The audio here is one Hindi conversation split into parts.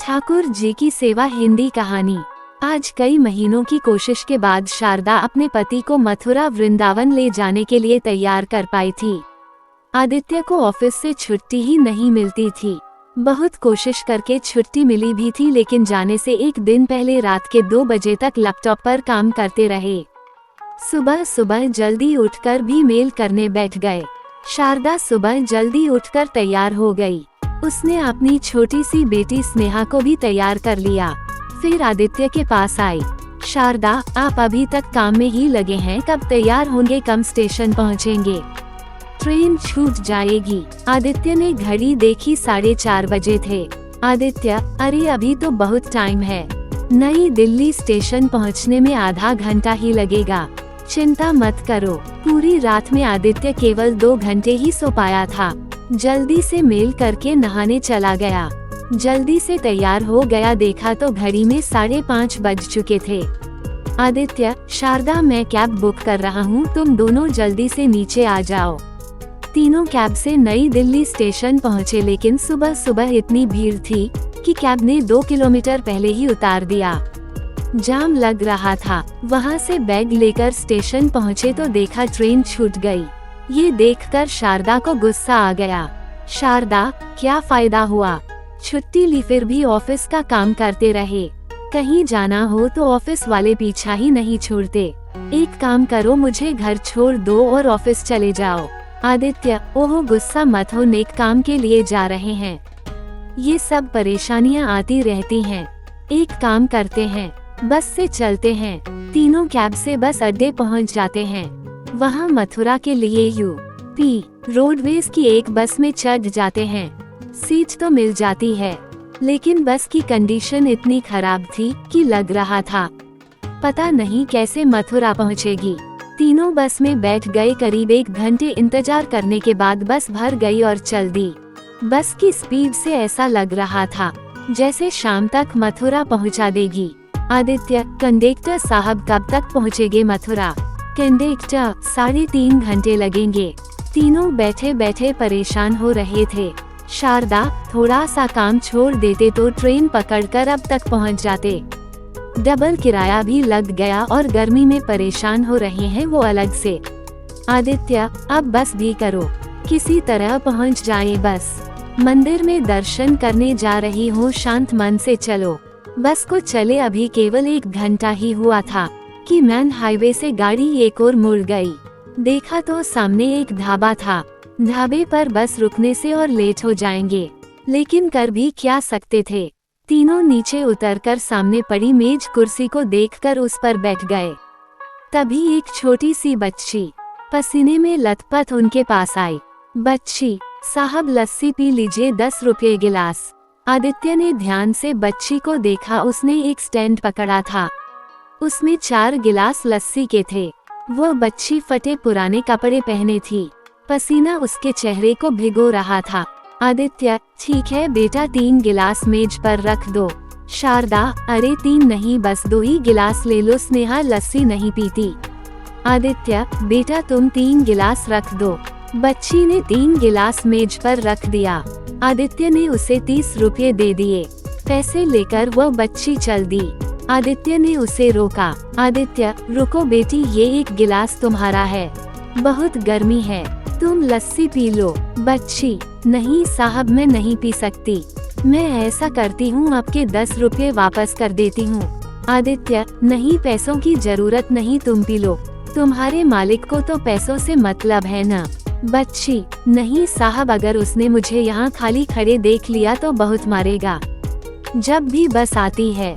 ठाकुर जी की सेवा हिंदी कहानी। आज कई महीनों की कोशिश के बाद शारदा अपने पति को मथुरा वृंदावन ले जाने के लिए तैयार कर पाई थी। आदित्य को ऑफिस से छुट्टी ही नहीं मिलती थी। बहुत कोशिश करके छुट्टी मिली भी थी, लेकिन जाने से एक दिन पहले रात के 2 बजे तक लैपटॉप पर काम करते रहे। सुबह सुबह जल्दी उठकर भी मेल करने बैठ गए। शारदा सुबह जल्दी उठकर तैयार हो गई। उसने अपनी छोटी सी बेटी स्नेहा को भी तैयार कर लिया। फिर आदित्य के पास आई। शारदा, आप अभी तक काम में ही लगे हैं, कब तैयार होंगे? कम स्टेशन पहुंचेंगे, ट्रेन छूट जाएगी। आदित्य ने घड़ी देखी, 4:30 बजे थे। आदित्य, अरे अभी तो बहुत टाइम है, नई दिल्ली स्टेशन पहुंचने में आधा घंटा ही लगेगा। चिंता मत करो। पूरी रात में आदित्य केवल 2 घंटे ही सो पाया था। जल्दी से मेल करके नहाने चला गया। जल्दी से तैयार हो गया, देखा तो घड़ी में 5:30 बज चुके थे। आदित्य, शारदा, मैं कैब बुक कर रहा हूँ, तुम दोनों जल्दी से नीचे आ जाओ। तीनों कैब से नई दिल्ली स्टेशन पहुँचे, लेकिन सुबह सुबह इतनी भीड़ थी कि कैब ने 2 किलोमीटर पहले ही उतार दिया। जाम लग रहा था। वहाँ से बैग लेकर स्टेशन पहुँचे तो देखा ट्रेन छूट गई। ये देखकर शारदा को गुस्सा आ गया। शारदा, क्या फायदा हुआ? छुट्टी ली फिर भी ऑफिस का काम करते रहे। कहीं जाना हो तो ऑफिस वाले पीछा ही नहीं छोड़ते। एक काम करो, मुझे घर छोड़ दो और ऑफिस चले जाओ। आदित्य, ओह गुस्सा मत हो, नेक काम के लिए जा रहे हैं। ये सब परेशानियां आती रहती हैं। एक काम करते हैं, बस से चलते हैं। तीनों कैब से बस अड्डे पहुंच जाते हैं। वहां मथुरा के लिए यूपी रोडवेज की एक बस में चढ़ जाते हैं। सीट तो मिल जाती है, लेकिन बस की कंडीशन इतनी खराब थी कि लग रहा था पता नहीं कैसे मथुरा पहुंचेगी। तीनों बस में बैठ गए। करीब 1 घंटे इंतजार करने के बाद बस भर गई और चल दी। बस की स्पीड से ऐसा लग रहा था जैसे शाम तक मथुरा पहुंचा देगी। आदित्य, कंडक्टर साहब कब तक पहुंचेंगे मथुरा? कंडक्टर, 3.5 घंटे लगेंगे। तीनों बैठे बैठे परेशान हो रहे थे। शारदा, थोड़ा सा काम छोड़ देते तो ट्रेन पकड़कर अब तक पहुंच जाते। डबल किराया भी लग गया और गर्मी में परेशान हो रहे हैं वो अलग से। आदित्य, अब बस भी करो, किसी तरह पहुंच जाए बस। मंदिर में दर्शन करने जा रही हूँ, शांत मन से चलो। बस को चले अभी केवल 1 घंटा ही हुआ था कि मैन हाईवे से गाड़ी एक और मुड़ गई। देखा तो सामने एक ढाबा था। ढाबे पर बस रुकने से और लेट हो जाएंगे, लेकिन कर भी क्या सकते थे। तीनों नीचे उतरकर सामने पड़ी मेज कुर्सी को देखकर उस पर बैठ गए। तभी एक छोटी सी बच्ची पसीने में लथपथ उनके पास आई। बच्ची, साहब लस्सी पी लीजिए, 10 रुपये गिलास। आदित्य ने ध्यान से बच्ची को देखा। उसने एक स्टैंड पकड़ा था, उसमें 4 गिलास लस्सी के थे। वो बच्ची फटे पुराने कपड़े पहने थी, पसीना उसके चेहरे को भिगो रहा था। आदित्य, ठीक है बेटा, 3 गिलास मेज पर रख दो। शारदा, अरे 3 नहीं, बस 2 ही गिलास ले लो, स्नेहा लस्सी नहीं पीती। आदित्य, बेटा तुम 3 गिलास रख दो। बच्ची ने 3 गिलास मेज पर रख दिया। आदित्य ने उसे 30 रुपये दे दिए। पैसे लेकर वह बच्ची चल दी। आदित्य ने उसे रोका। आदित्य, रुको बेटी, ये 1 गिलास तुम्हारा है, बहुत गर्मी है, तुम लस्सी पी लो। बच्ची, नहीं साहब, मैं नहीं पी सकती। मैं ऐसा करती हूँ, आपके 10 रुपये वापस कर देती हूँ। आदित्य, नहीं, पैसों की जरूरत नहीं, तुम पी लो, तुम्हारे मालिक को तो पैसों से मतलब है ना। बच्ची, नहीं साहब, अगर उसने मुझे यहाँ खाली खड़े देख लिया तो बहुत मारेगा। जब भी बस आती है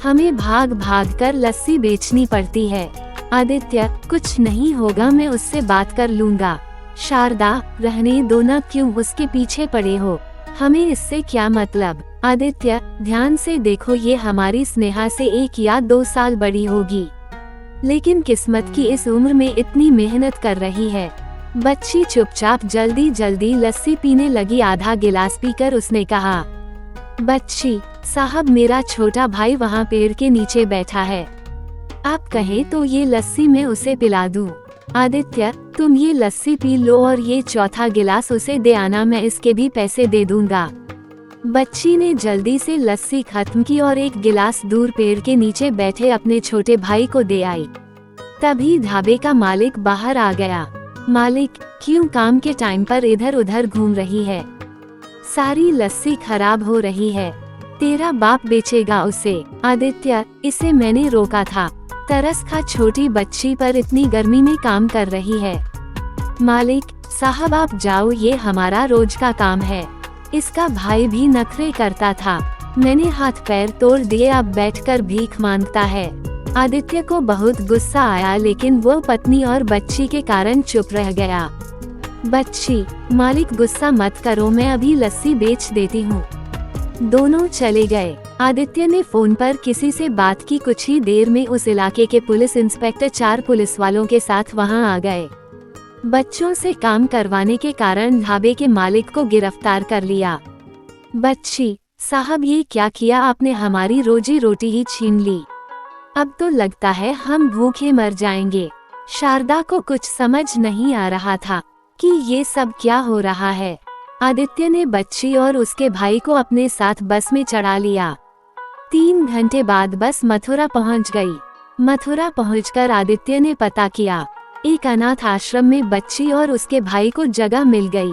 हमें भाग भाग कर लस्सी बेचनी पड़ती है। आदित्य, कुछ नहीं होगा, मैं उससे बात कर लूँगा। शारदा, रहने दो ना, क्यों उसके पीछे पड़े हो, हमें इससे क्या मतलब। आदित्य, ध्यान से देखो, ये हमारी स्नेहा से 1 या 2 साल बड़ी होगी, लेकिन किस्मत की इस उम्र में इतनी मेहनत कर रही है। बच्ची चुपचाप जल्दी जल्दी लस्सी पीने लगी। आधा गिलास पीकर उसने कहा, बच्ची साहब, मेरा छोटा भाई वहाँ पेड़ के नीचे बैठा है, आप कहें तो ये लस्सी मैं उसे पिला दूं। आदित्य, तुम ये लस्सी पी लो और ये 4था गिलास उसे दे आना, मैं इसके भी पैसे दे दूंगा। बच्ची ने जल्दी से लस्सी खत्म की और एक गिलास दूर पेड़ के नीचे बैठे अपने छोटे भाई को दे आई। तभी ढाबे का मालिक बाहर आ गया। मालिक, क्यों काम के टाइम पर इधर उधर घूम रही है? सारी लस्सी खराब हो रही है। तेरा बाप बेचेगा उसे। आदित्य, इसे मैंने रोका था। तरस खा, छोटी बच्ची पर इतनी गर्मी में काम कर रही है। मालिक साहब आप जाओ, ये हमारा रोज का काम है। इसका भाई भी नखरे करता था। मैंने हाथ पैर तोड़ दिए, अब बैठकर भीख मांगता है। आदित्य को बहुत गुस्सा आया, लेकिन वो पत्नी और बच्ची के कारण चुप रह गया। बच्ची, मालिक गुस्सा मत करो, मैं अभी लस्सी बेच देती हूँ। दोनों चले गए। आदित्य ने फोन पर किसी से बात की। कुछ ही देर में उस इलाके के पुलिस इंस्पेक्टर 4 पुलिस वालों के साथ वहां आ गए। बच्चों से काम करवाने के कारण ढाबे के मालिक को गिरफ्तार कर लिया। बच्ची साहब, ये क्या किया आपने? हमारी रोजी रोटी ही छीन ली। अब तो लगता है हम भूखे मर जाएंगे। शारदा को कुछ समझ नहीं आ रहा था कि ये सब क्या हो रहा है। आदित्य ने बच्ची और उसके भाई को अपने साथ बस में चढ़ा लिया। 3 घंटे बाद बस मथुरा पहुंच गई। मथुरा पहुंचकर आदित्य ने पता किया, एक अनाथ आश्रम में बच्ची और उसके भाई को जगह मिल गई,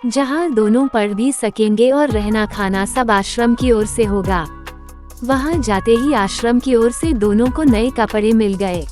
जहां दोनों पढ़ भी सकेंगे और रहना खाना सब आश्रम की ओर से होगा। वहां जाते ही आश्रम की ओर से दोनों को नए कपड़े मिल गए।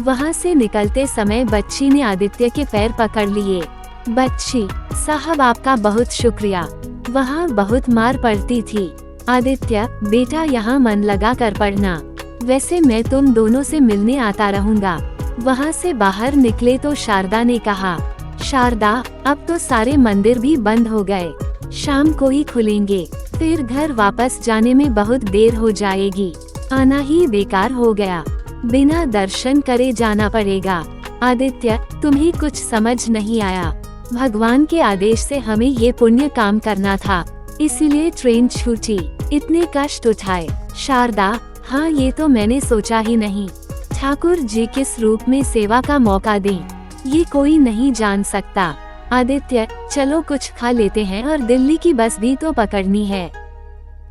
वहां से निकलते समय बच्ची ने आदित्य के पैर पकड़ लिए। बच्ची साहब, आपका बहुत शुक्रिया। वहाँ बहुत मार पड़ती थी। आदित्य बेटा, यहाँ मन लगा कर पढ़ना। वैसे मैं तुम दोनों से मिलने आता रहूँगा। वहाँ से बाहर निकले तो शारदा ने कहा, शारदा अब तो सारे मंदिर भी बंद हो गए, शाम को ही खुलेंगे, फिर घर वापस जाने में बहुत देर हो जाएगी। आना ही बेकार हो गया, बिना दर्शन करे जाना पड़ेगा। आदित्य तुम्हें कुछ समझ नहीं आया, भगवान के आदेश से हमें ये पुण्य काम करना था, इसीलिए ट्रेन छूटी, इतने कष्ट उठाए। शारदा हाँ, ये तो मैंने सोचा ही नहीं। ठाकुर जी किस रूप में सेवा का मौका दें, ये कोई नहीं जान सकता। आदित्य चलो कुछ खा लेते हैं और दिल्ली की बस भी तो पकड़नी है।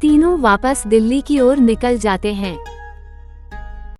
तीनों वापस दिल्ली की ओर निकल जाते हैं।